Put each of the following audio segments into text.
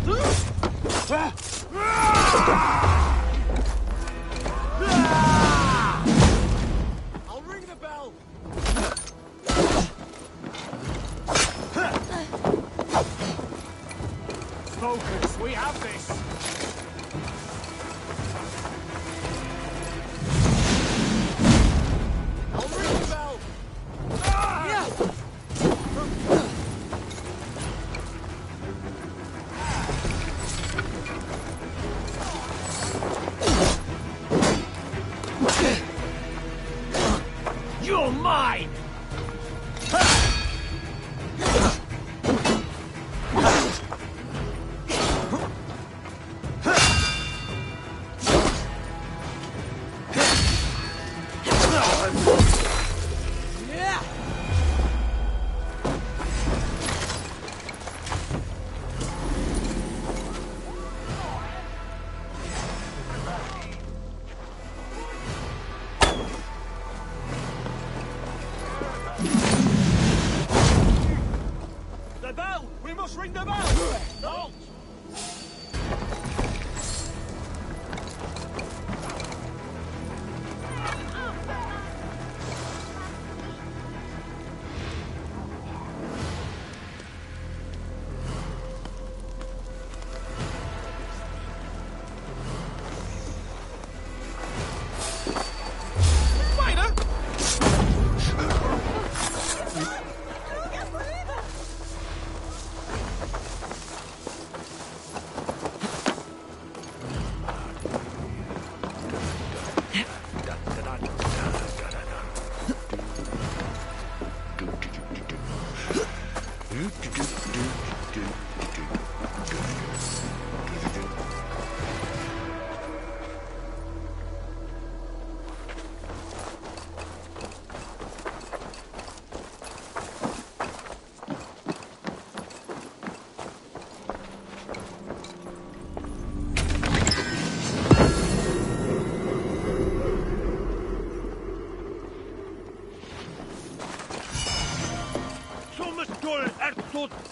I'll ring the bell. Focus, we have this. I'll ring the bell. You're mine! The bell! We must ring the bell! No!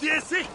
Desi!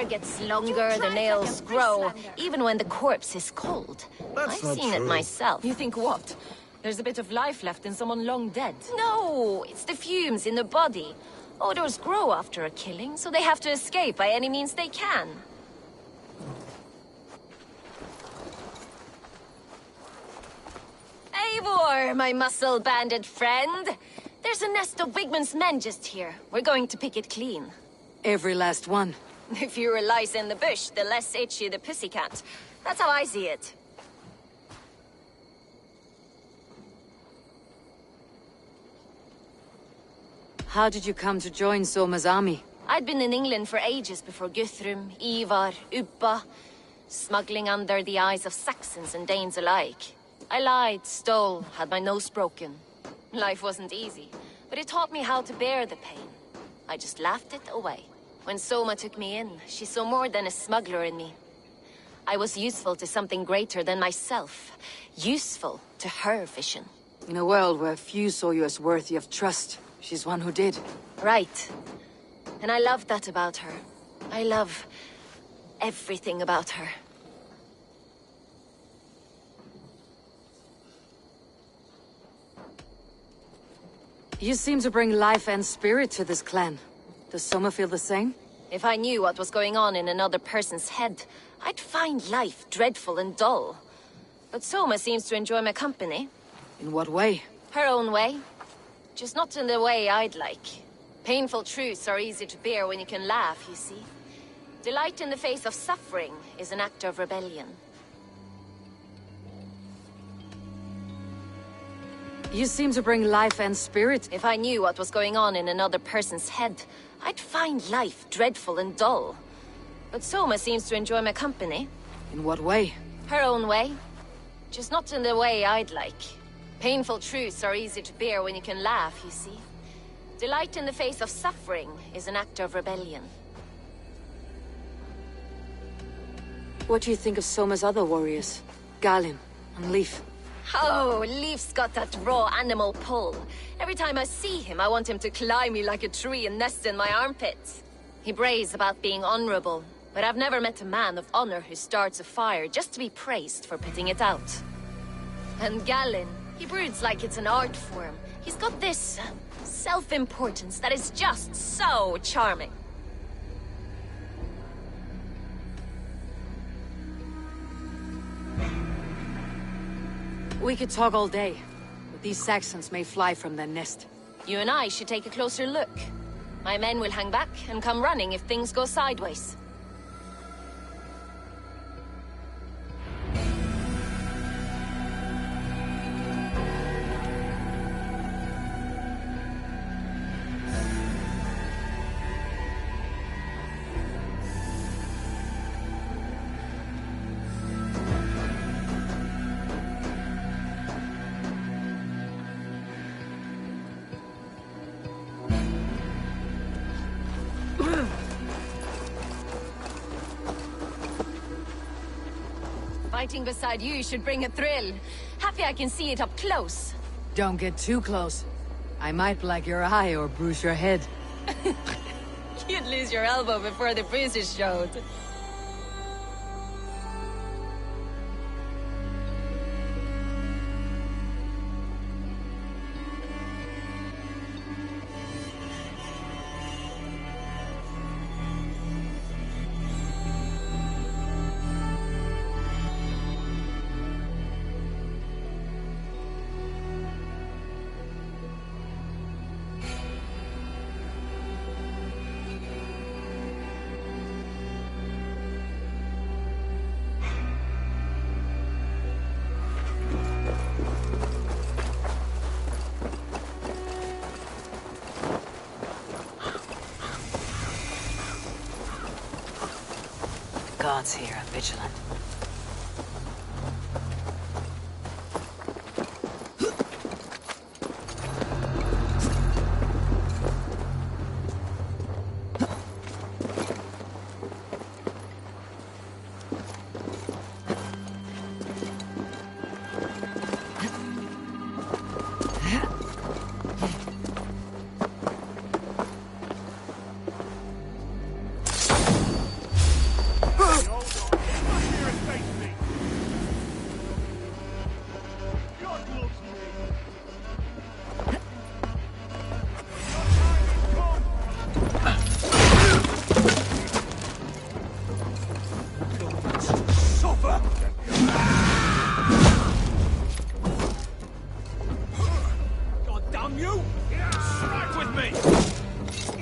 Gets longer, the nails grow, even when the corpse is cold. I've seen it myself. You think what? There's a bit of life left in someone long dead. No, it's the fumes in the body. Odors grow after a killing, so they have to escape by any means they can. Eivor, my muscle-banded friend. There's a nest of Wigmund's men just here. We're going to pick it clean. Every last one. The fewer lice in the bush, the less itchy the pussycat. That's how I see it. How did you come to join Soma's army? I'd been in England for ages before Guthrum, Ivar, Ubba, smuggling under the eyes of Saxons and Danes alike. I lied, stole, had my nose broken. Life wasn't easy, but it taught me how to bear the pain. I just laughed it away. When Soma took me in, she saw more than a smuggler in me. I was useful to something greater than myself. Useful to her vision. In a world where few saw you as worthy of trust, she's one who did. Right. And I love that about her. I love everything about her. You seem to bring life and spirit to this clan. Does Soma feel the same? If I knew what was going on in another person's head, I'd find life dreadful and dull. But Soma seems to enjoy my company. In what way? Her own way. Just not in the way I'd like. Painful truths are easy to bear when you can laugh, you see. Delight in the face of suffering is an act of rebellion. You seem to bring life and spirit. If I knew what was going on in another person's head, I'd find life dreadful and dull. But Soma seems to enjoy my company. In what way? Her own way. Just not in the way I'd like. Painful truths are easy to bear when you can laugh, you see. Delight in the face of suffering is an act of rebellion. What do you think of Soma's other warriors? Galin and Leaf? Oh, Leaf's got that raw animal pull. Every time I see him, I want him to climb me like a tree and nest in my armpits. He brays about being honorable, but I've never met a man of honor who starts a fire just to be praised for putting it out. And Galin, he broods like it's an art form. He's got this self-importance that is just so charming. We could talk all day, but these Saxons may fly from their nest. You and I should take a closer look. My men will hang back and come running if things go sideways. Fighting beside you should bring a thrill. Happy I can see it up close. Don't get too close. I might black your eye or bruise your head. You'd lose your elbow before the bruises showed. Gods here are vigilant.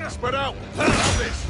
Spread out! Have this!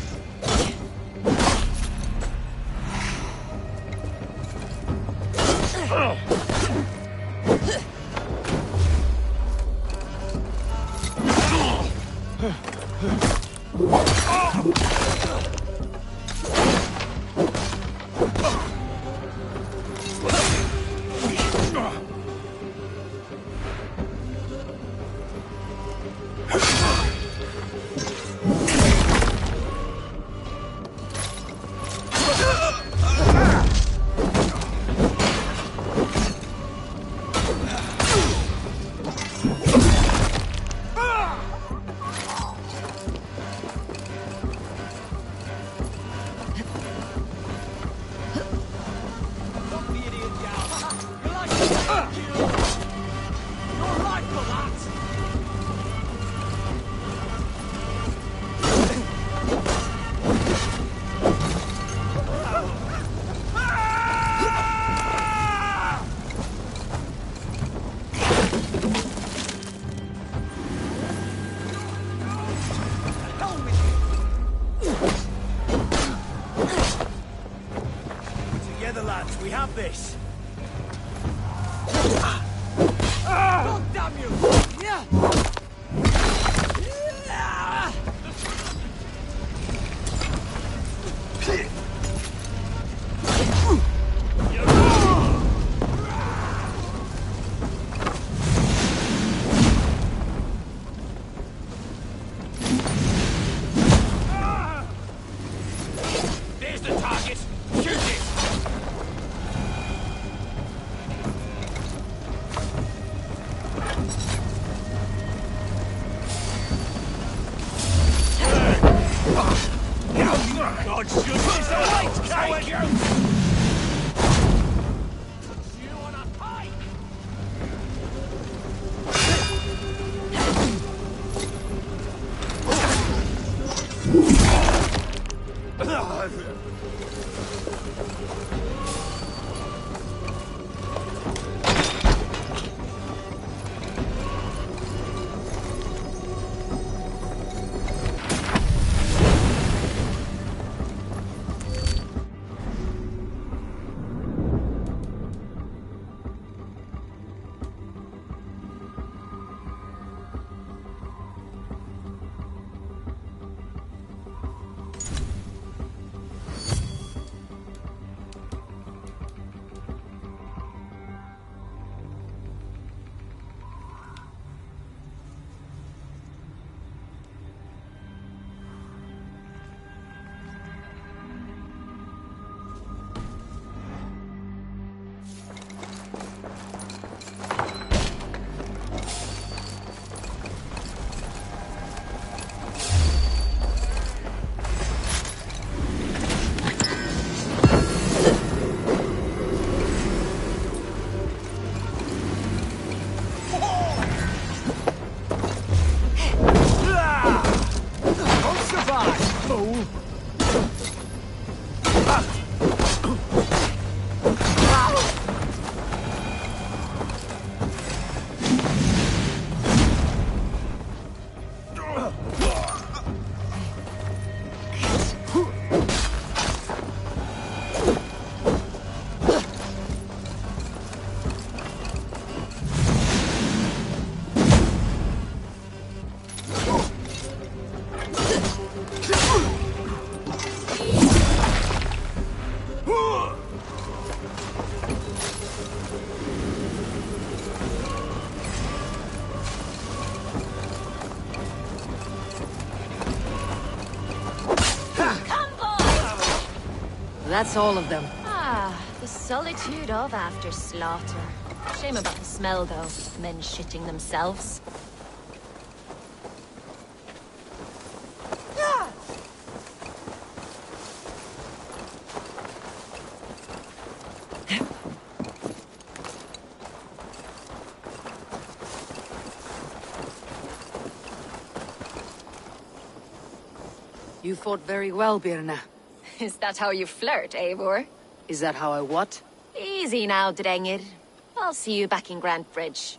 have this. God damn you! Yeah. There's the target. Shoot it. God shoot this away, coward! You wanna fight? That's all of them. Ah, the solitude of after slaughter. Shame about the smell, though. Men shitting themselves. You fought very well, Birna. Is that how you flirt, Eivor? Is that how I what? Easy now, Drengir. I'll see you back in Grand Bridge.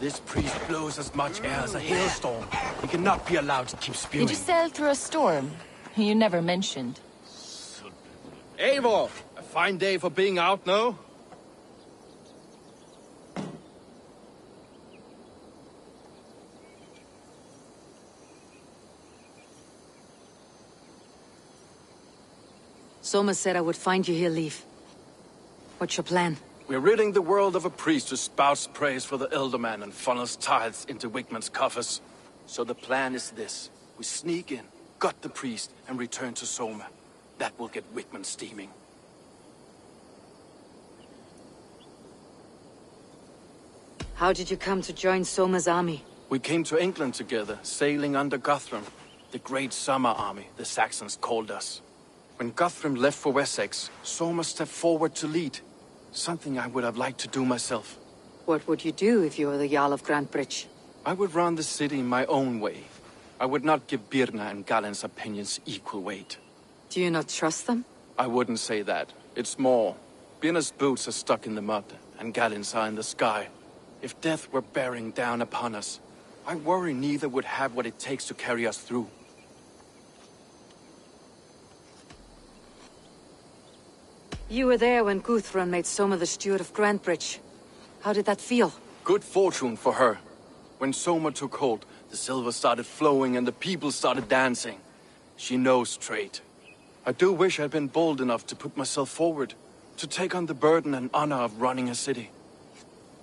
This priest blows as much air as a hailstorm. He cannot be allowed to keep spewing. Did you sail through a storm? You never mentioned. Eivor! A fine day for being out, no? Soma said I would find you here, Leif. What's your plan? We're ridding the world of a priest who spouts praise for the Elderman and funnels tithes into Wigman's coffers. So the plan is this. We sneak in, gut the priest, and return to Soma. That will get Wigman steaming. How did you come to join Soma's army? We came to England together, sailing under Guthrum. The Great Summer Army, the Saxons called us. When Guthrum left for Wessex, Soma stepped forward to lead. Something I would have liked to do myself. What would you do if you were the Jarl of Grantebridge? I would run the city my own way. I would not give Birna and Galen's opinions equal weight. Do you not trust them? I wouldn't say that. It's more. Birna's boots are stuck in the mud, and Galen's are in the sky. If death were bearing down upon us, I worry neither would have what it takes to carry us through. You were there when Guthrum made Soma the steward of Grantebridge. How did that feel? Good fortune for her. When Soma took hold, the silver started flowing and the people started dancing. She knows trade. I do wish I'd been bold enough to put myself forward, to take on the burden and honor of running a city.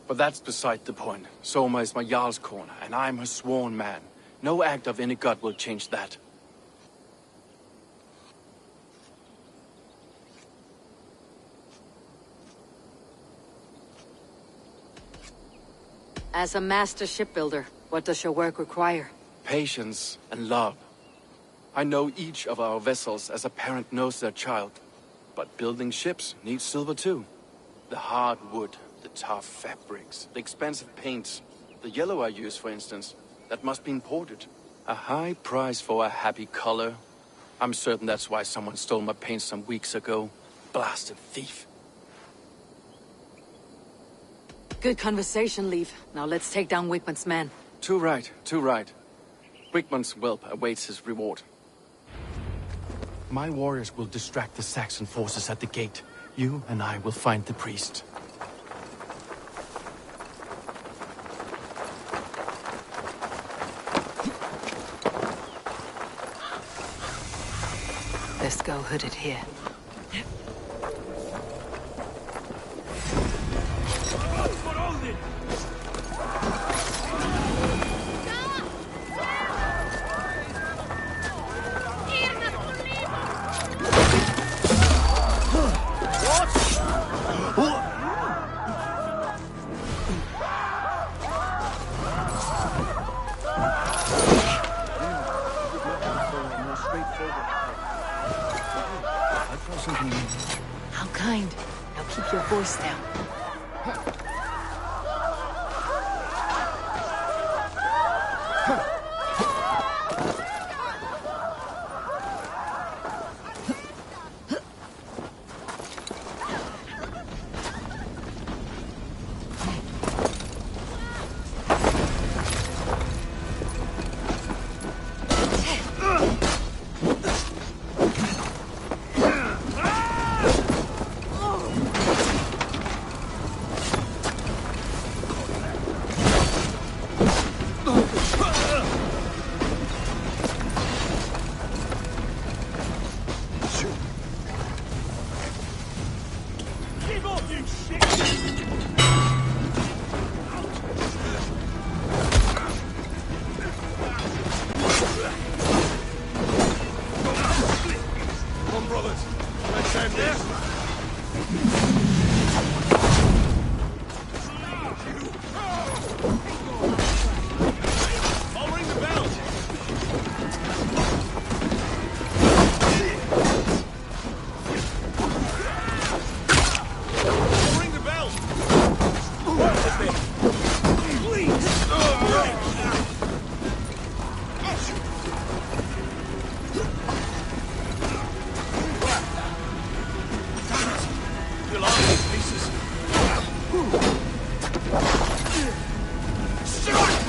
But that's beside the point. Soma is my Jarl's corner, and I'm her sworn man. No act of any god will change that. As a master shipbuilder, what does your work require? Patience and love. I know each of our vessels as a parent knows their child. But building ships needs silver too. The hard wood, the tough fabrics, the expensive paints. The yellow I use, for instance, that must be imported. A high price for a happy color. I'm certain that's why someone stole my paint some weeks ago. Blasted thief. Good conversation, Leif. Now let's take down Wigman's men. Too right, too right. Wigman's whelp awaits his reward. My warriors will distract the Saxon forces at the gate. You and I will find the priest. Let's go hooded here. How kind. Now keep your voice down.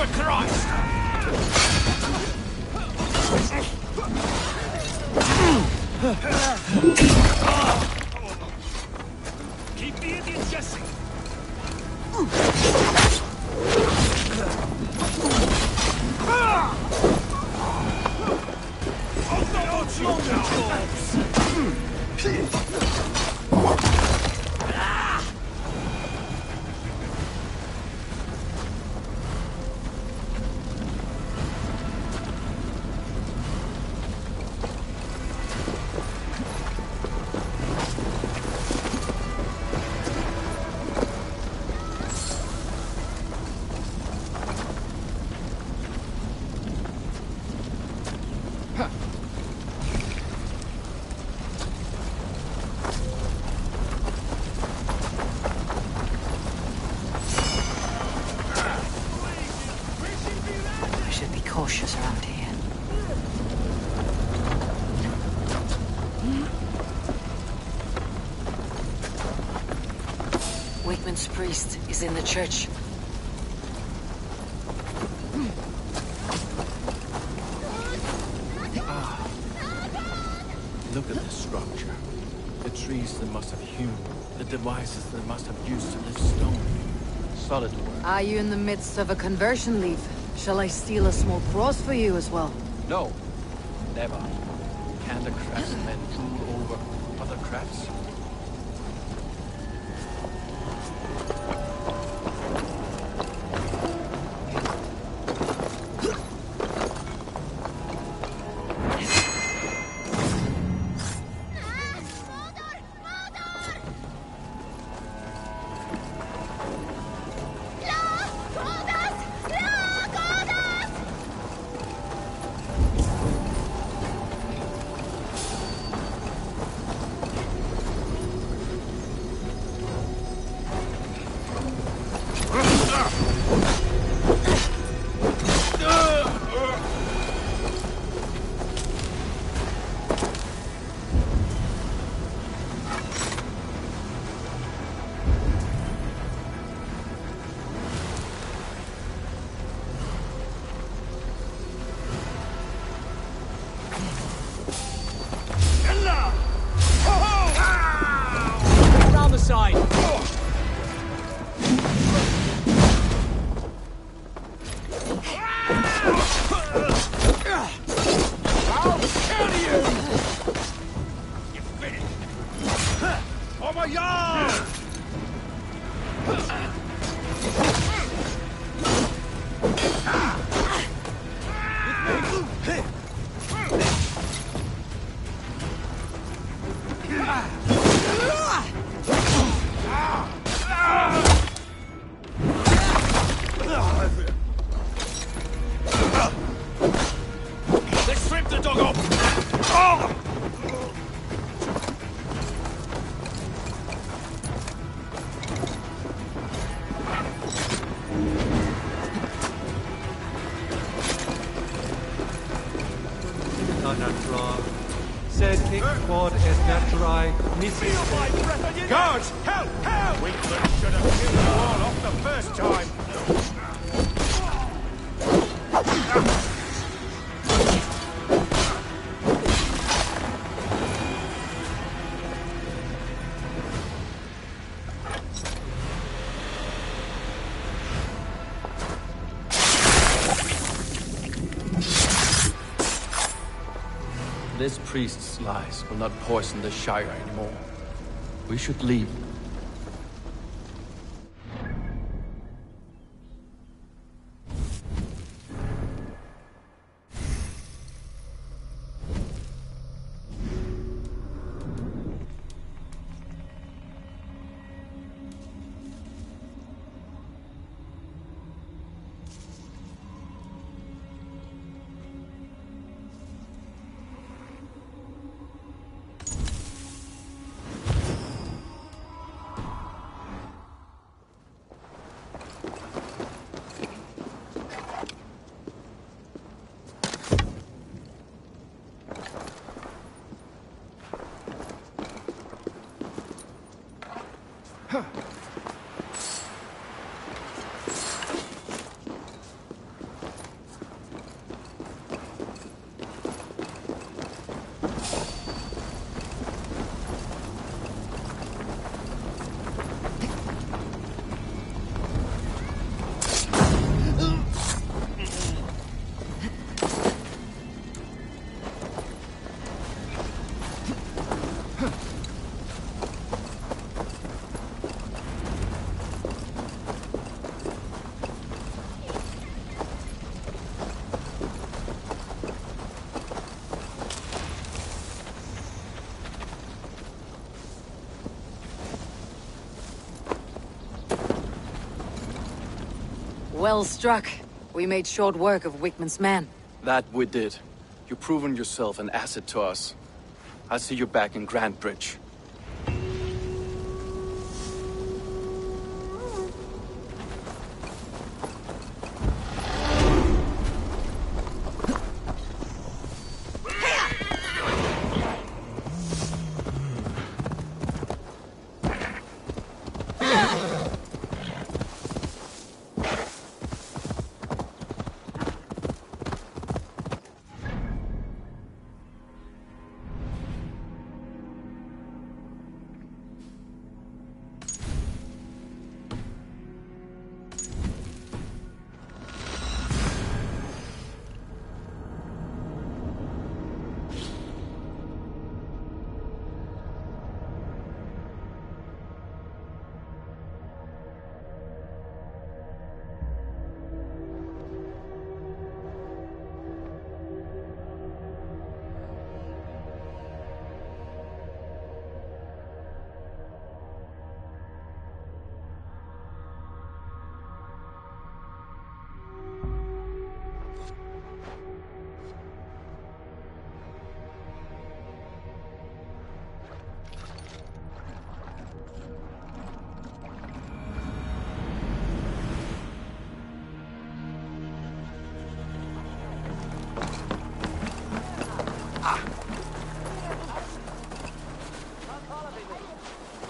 for Christ! Keep the idiot guessing! Cautious around here. Wakeman's priest is in the church. Look at this structure. The trees that must have hewn, the devices that must have used to lift stone. Solid work. Are you in the midst of a conversion, Leaf? Shall I steal a small cross for you as well? No, never. Can the craftsmen rule over other crafts? Guards! Help! Help! Wakeman should have killed you all off the first time! This priest's lies will not poison the Shire anymore. We should leave. Well struck. We made short work of Wickman's men. That we did. You've proven yourself an asset to us. I'll see you back in Grantbridge.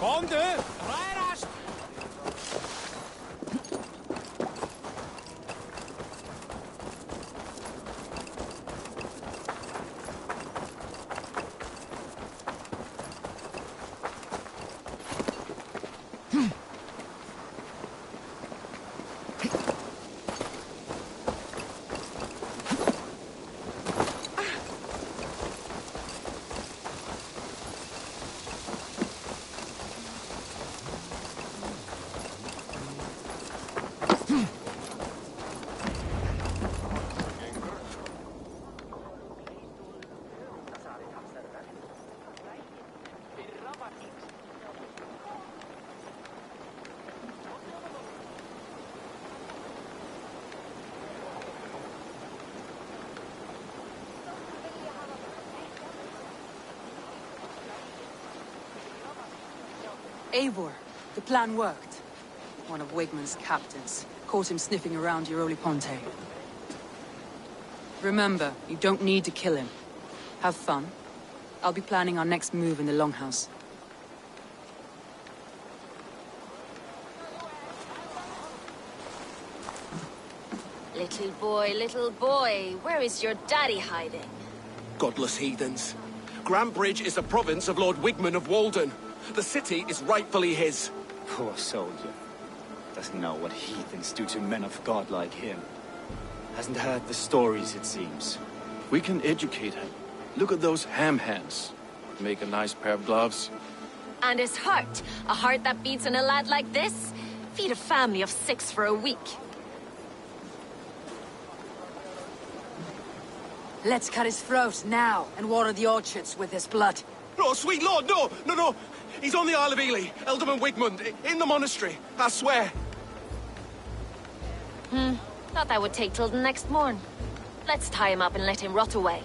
Kom du! Rijrast! Eivor, the plan worked. One of Wigman's captains caught him sniffing around Euroli Ponte. Remember, you don't need to kill him. Have fun. I'll be planning our next move in the Longhouse. Little boy, where is your daddy hiding? Godless heathens. Grantbridge is a province of Lord Wigman of Walden. The city is rightfully his. Poor soldier. Doesn't know what heathens do to men of God like him. Hasn't heard the stories, it seems. We can educate him. Look at those ham hands. Make a nice pair of gloves. And his heart. A heart that beats in a lad like this? Feed a family of 6 for a week. Let's cut his throat now and water the orchards with his blood. No, sweet lord, no! He's on the Isle of Ely, Ealdorman Wigmund, in the monastery, I swear. Thought that would take till the next morn. Let's tie him up and let him rot away.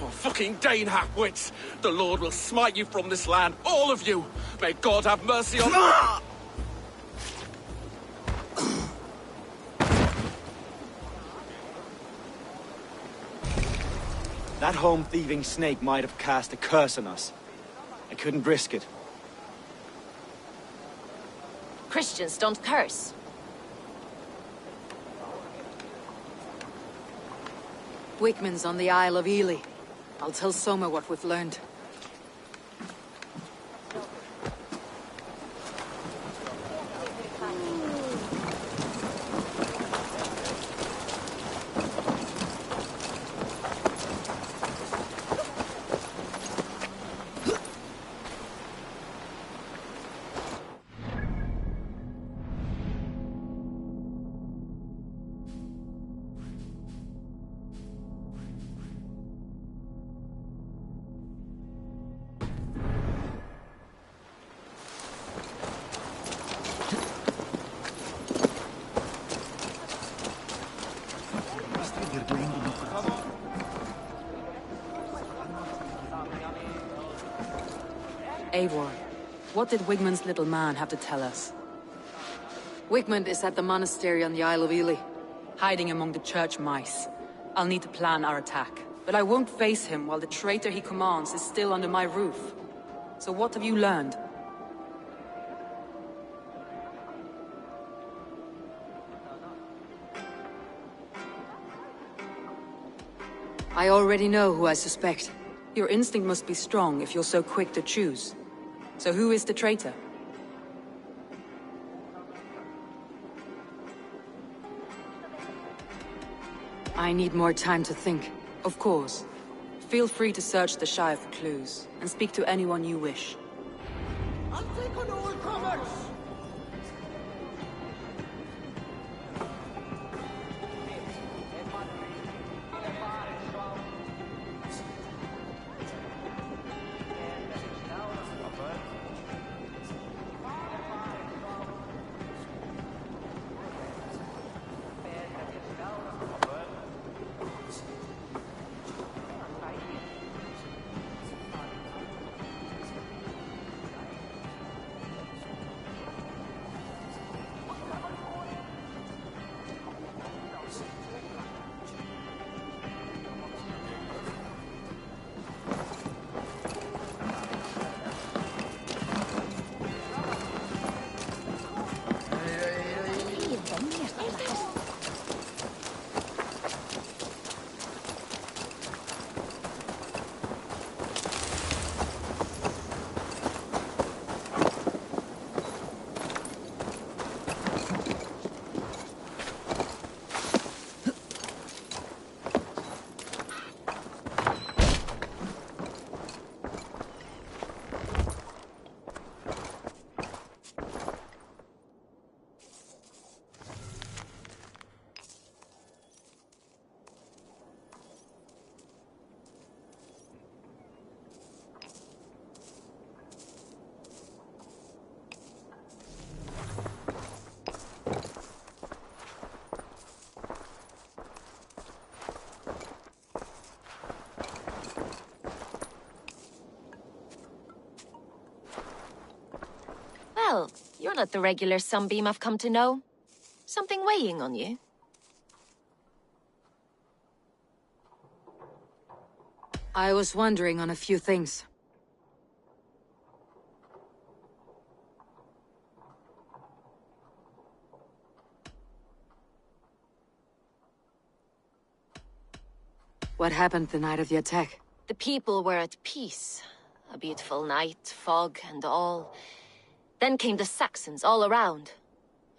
Oh, fucking Dane halfwits! The Lord will smite you from this land, all of you! May God have mercy on... That home-thieving snake might have cast a curse on us. I couldn't risk it. Christians don't curse. Wigman's on the Isle of Ely. I'll tell Soma what we've learned. Eivor, what did Wigmund's little man have to tell us? Wigmund is at the monastery on the Isle of Ely, hiding among the church mice. I'll need to plan our attack, but I won't face him while the traitor he commands is still under my roof. So what have you learned? I already know who I suspect. Your instinct must be strong if you're so quick to choose. So who is the traitor? I need more time to think. Of course. Feel free to search the Shire for clues, and speak to anyone you wish. I'll take on all comers! Well, you're not the regular sunbeam I've come to know. Something weighing on you? I was wondering on a few things. What happened the night of the attack? The people were at peace. A beautiful night, fog and all. Then came the Saxons all around.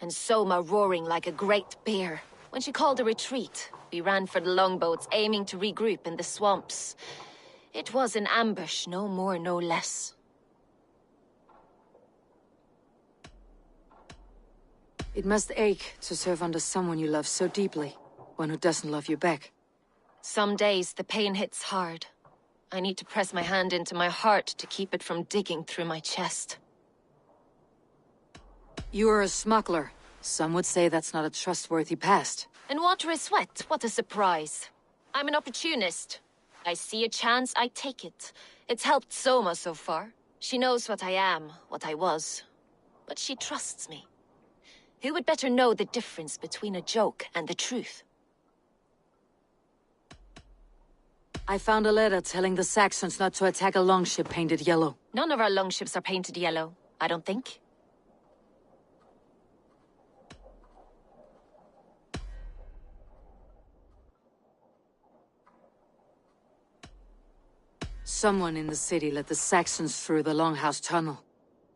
And Soma roaring like a great bear. When she called a retreat, we ran for the longboats, aiming to regroup in the swamps. It was an ambush, no more, no less. It must ache to serve under someone you love so deeply, one who doesn't love you back. Some days the pain hits hard. I need to press my hand into my heart to keep it from digging through my chest. You are a smuggler. Some would say that's not a trustworthy past. And water is wet, what a surprise. I'm an opportunist. I see a chance, I take it. It's helped Soma so far. She knows what I am, what I was. But she trusts me. Who would better know the difference between a joke and the truth? I found a letter telling the Saxons not to attack a longship painted yellow. None of our longships are painted yellow, I don't think. Someone in the city let the Saxons through the Longhouse tunnel.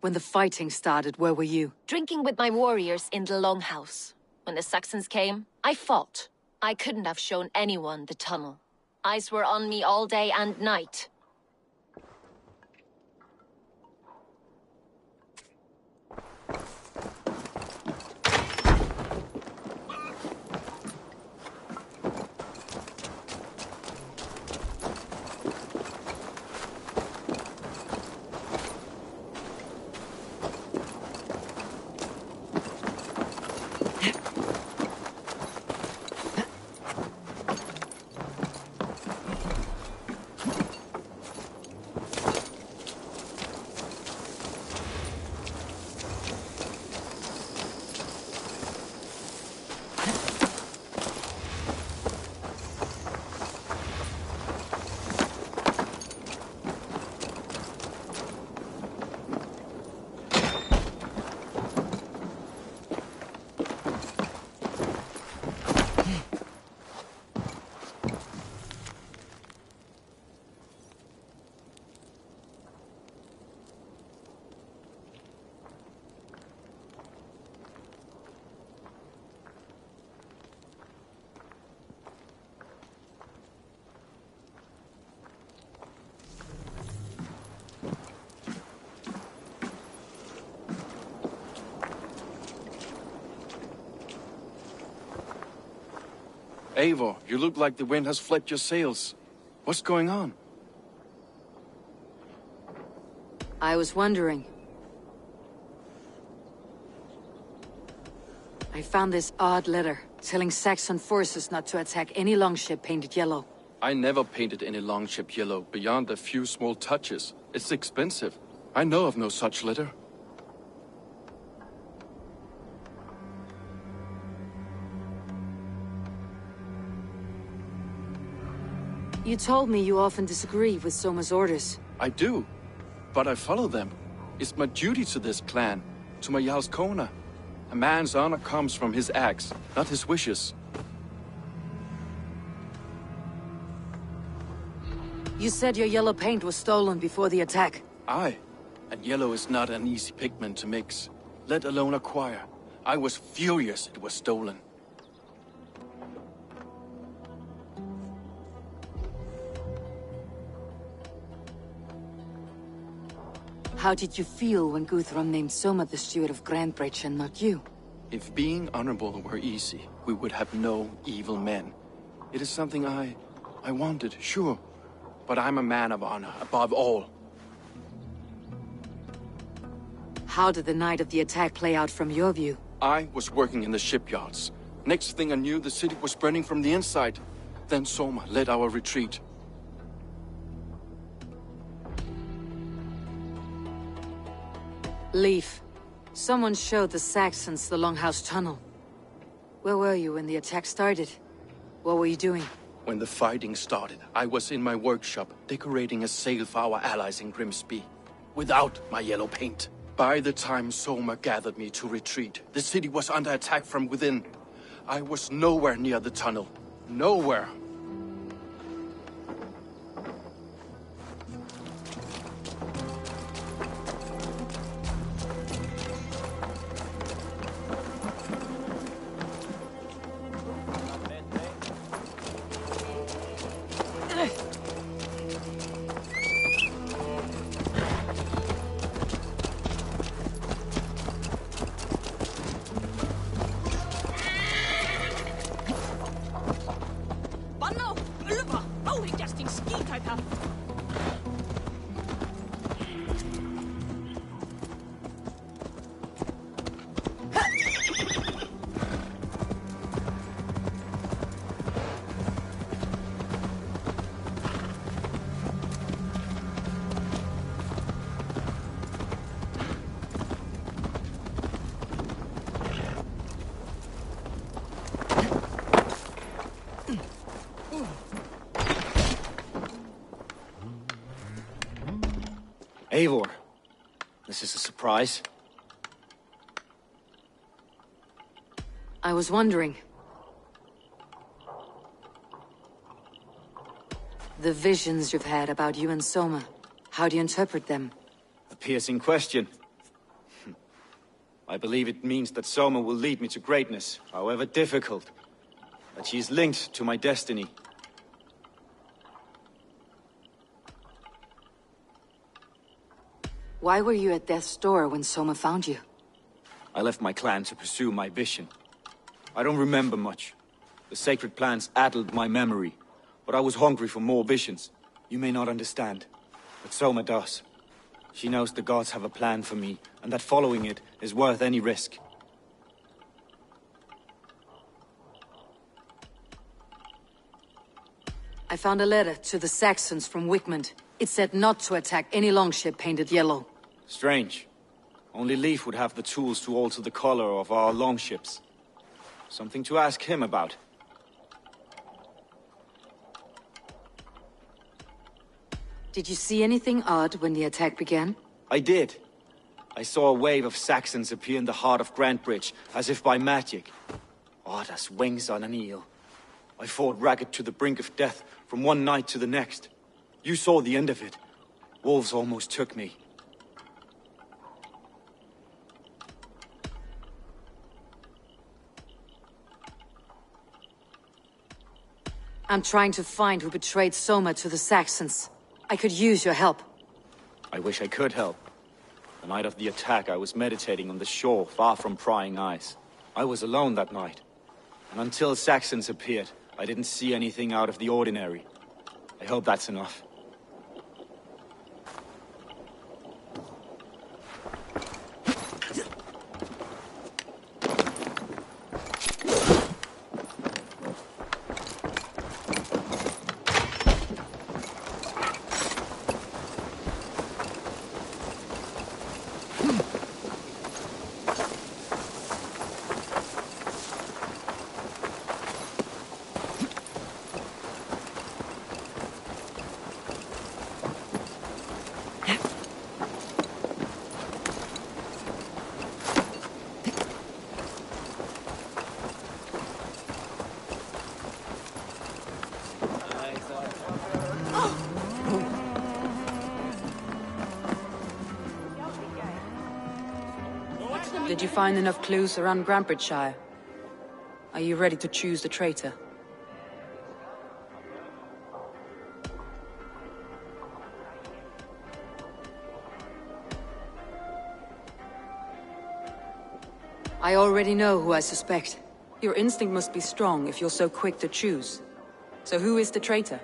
When the fighting started, where were you? Drinking with my warriors in the Longhouse. When the Saxons came, I fought. I couldn't have shown anyone the tunnel. Eyes were on me all day and night. Eivor, you look like the wind has flipped your sails. What's going on? I was wondering. I found this odd letter, telling Saxon forces not to attack any longship painted yellow. I never painted any longship yellow beyond a few small touches. It's expensive. I know of no such letter. You told me you often disagree with Soma's orders. I do, but I follow them. It's my duty to this clan, to my Jarl's Kona. A man's honor comes from his acts, not his wishes. You said your yellow paint was stolen before the attack. Aye, and yellow is not an easy pigment to mix, let alone acquire. I was furious it was stolen. How did you feel when Guthrum named Soma the steward of Grandbridge and not you? If being honorable were easy, we would have no evil men. It is something I wanted, sure. But I'm a man of honor, above all. How did the night of the attack play out from your view? I was working in the shipyards. Next thing I knew, the city was burning from the inside. Then Soma led our retreat. Leaf. Someone showed the Saxons the Longhouse Tunnel. Where were you when the attack started? What were you doing? When the fighting started, I was in my workshop, decorating a sail for our allies in Grimsby. Without my yellow paint. By the time Soma gathered me to retreat, the city was under attack from within. I was nowhere near the tunnel. Nowhere. Eivor, this is a surprise. I was wondering. The visions you've had about you and Soma, how do you interpret them? A piercing question. I believe it means that Soma will lead me to greatness, however difficult. That she is linked to my destiny. Why were you at death's door when Soma found you? I left my clan to pursue my vision. I don't remember much. The sacred plants addled my memory, but I was hungry for more visions. You may not understand, but Soma does. She knows the gods have a plan for me, and that following it is worth any risk. I found a letter to the Saxons from Wigmund. It said not to attack any longship painted yellow. Strange. Only Leif would have the tools to alter the color of our longships. Something to ask him about. Did you see anything odd when the attack began? I did. I saw a wave of Saxons appear in the heart of Grandbridge, as if by magic. Odd as wings on an eel. I fought ragged to the brink of death from one night to the next. You saw the end of it. Wolves almost took me. I'm trying to find who betrayed Soma to the Saxons. I could use your help. I wish I could help. The night of the attack, I was meditating on the shore, far from prying eyes. I was alone that night. And until Saxons appeared, I didn't see anything out of the ordinary. I hope that's enough. Did you find enough clues around Grantbridgeshire? Are you ready to choose the traitor? I already know who I suspect. Your instinct must be strong if you're so quick to choose. So who is the traitor?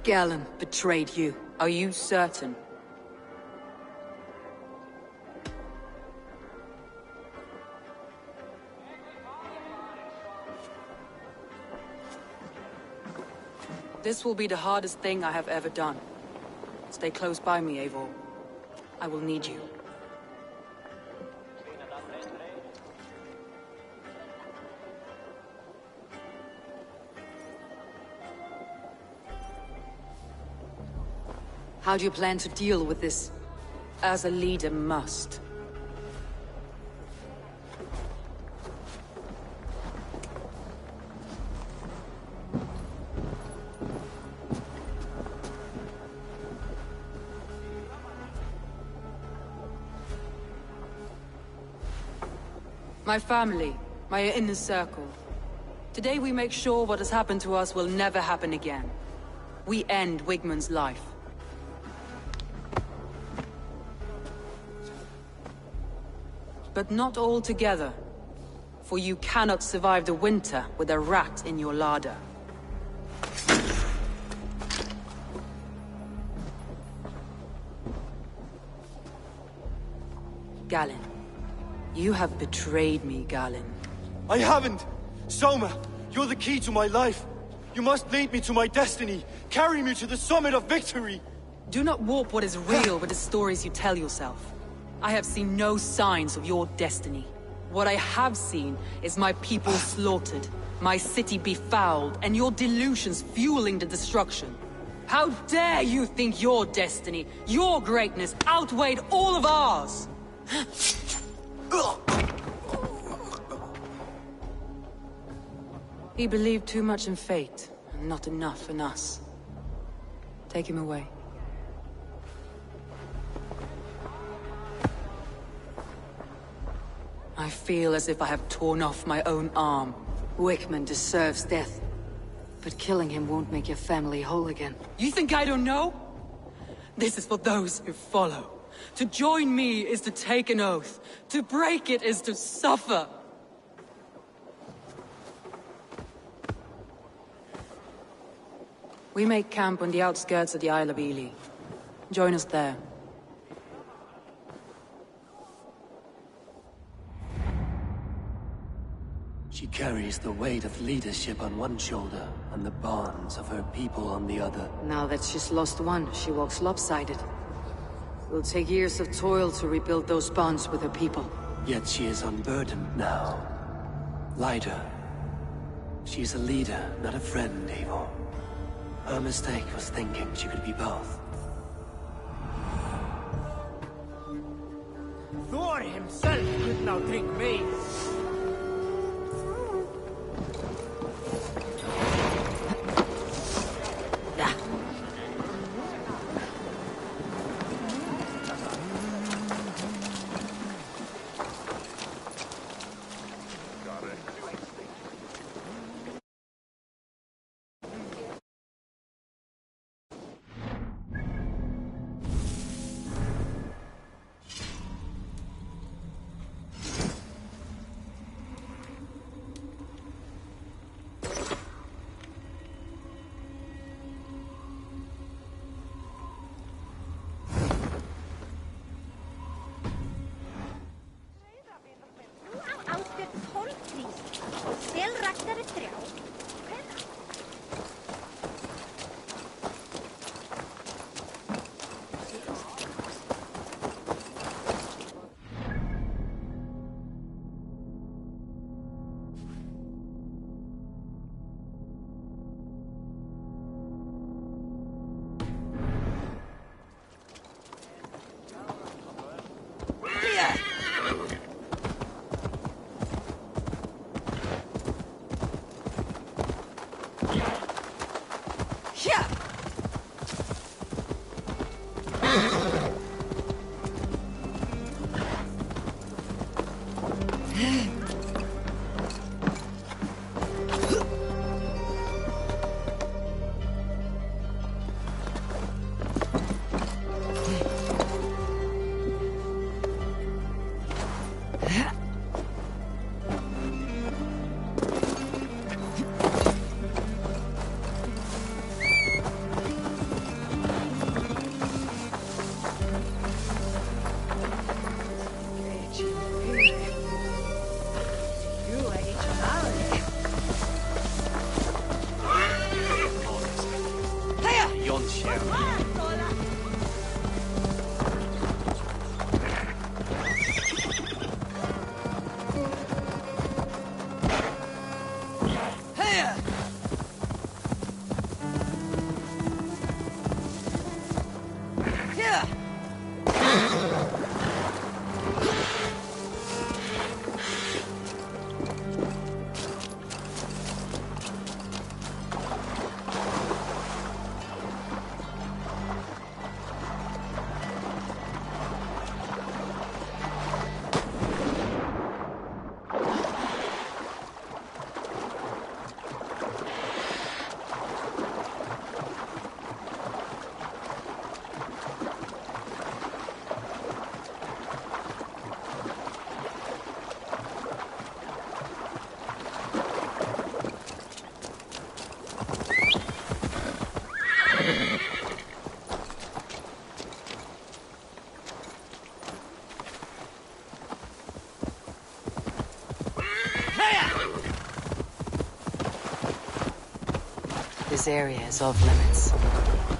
Galen betrayed you. Are you certain? This will be the hardest thing I have ever done. Stay close by me, Eivor. I will need you. How do you plan to deal with this? As a leader must. My family, my inner circle. Today we make sure what has happened to us will never happen again. We end Wigmund's life. But not all together. For you cannot survive the winter with a rat in your larder. Galen. You have betrayed me, Galen. I haven't! Soma, you're the key to my life. You must lead me to my destiny. Carry me to the summit of victory. Do not warp what is real with the stories you tell yourself. I have seen no signs of your destiny. What I have seen is my people slaughtered, my city befouled, and your delusions fueling the destruction. How dare you think your destiny, your greatness, outweighed all of ours? He believed too much in fate, and not enough in us. Take him away. I feel as if I have torn off my own arm. Wigmund deserves death. But killing him won't make your family whole again. You think I don't know? This is for those who follow. To join me is to take an oath. To break it is to suffer. We make camp on the outskirts of the Isle of Ely. Join us there. She carries the weight of leadership on one shoulder, and the bonds of her people on the other. Now that she's lost one, she walks lopsided. It will take years of toil to rebuild those bonds with her people. Yet she is unburdened now. Lighter. She's a leader, not a friend, Eivor. Her mistake was thinking she could be both. Thor himself could now drink me. This area is off limits.